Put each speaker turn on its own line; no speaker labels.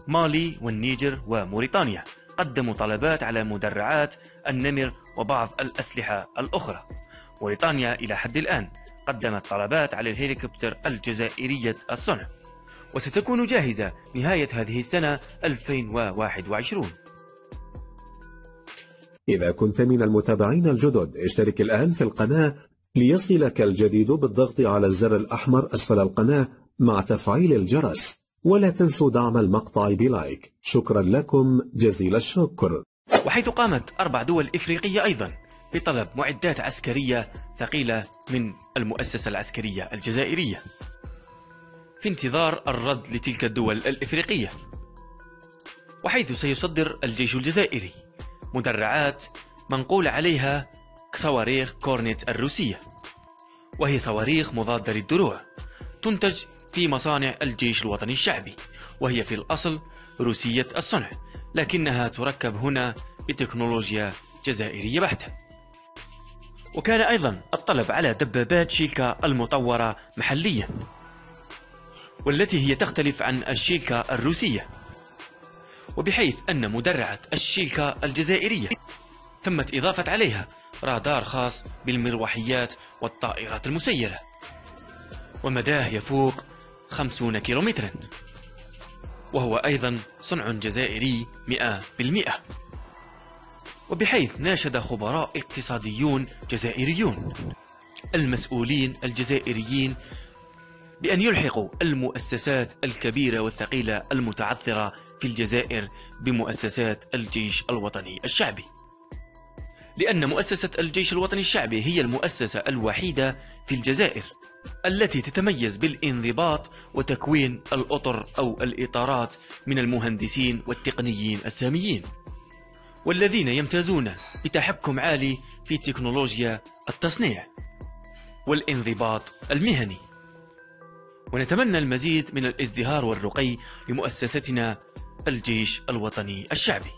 مالي والنيجر وموريتانيا قدموا طلبات على مدرعات النمر وبعض الأسلحة الأخرى. موريتانيا إلى حد الآن قدمت طلبات على الهليكوبتر الجزائرية الصنع، وستكون جاهزة نهاية هذه السنة 2021.
إذا كنت من المتابعين الجدد اشترك الآن في القناة ليصلك الجديد بالضغط على الزر الأحمر أسفل القناة مع تفعيل الجرس، ولا تنسوا دعم المقطع بلايك. شكرا لكم جزيل الشكر.
وحيث قامت 4 دول إفريقية أيضا بطلب معدات عسكرية ثقيلة من المؤسسة العسكرية الجزائرية في انتظار الرد لتلك الدول الإفريقية، وحيث سيصدر الجيش الجزائري مدرعات منقول عليها صواريخ كورنيت الروسية، وهي صواريخ مضادة للدروع تنتج في مصانع الجيش الوطني الشعبي، وهي في الأصل روسية الصنع، لكنها تركب هنا بتكنولوجيا جزائرية بحتة. وكان أيضا الطلب على دبابات شيلكا المطورة محليا، والتي هي تختلف عن الشيلكا الروسية، وبحيث أن مدرعة الشيلكا الجزائرية تمت إضافة عليها رادار خاص بالمروحيات والطائرات المسيرة، ومداه يفوق 50 كيلومترا، وهو أيضا صنع جزائري 100%. وبحيث ناشد خبراء اقتصاديون جزائريون المسؤولين الجزائريين بأن يلحقوا المؤسسات الكبيرة والثقيلة المتعثرة في الجزائر بمؤسسات الجيش الوطني الشعبي، لأن مؤسسة الجيش الوطني الشعبي هي المؤسسة الوحيدة في الجزائر التي تتميز بالانضباط وتكوين الأطر أو الإطارات من المهندسين والتقنيين الساميين، والذين يمتازون بتحكم عالي في تكنولوجيا التصنيع والانضباط المهني. ونتمنى المزيد من الازدهار والرقي لمؤسستنا الجيش الوطني الشعبي.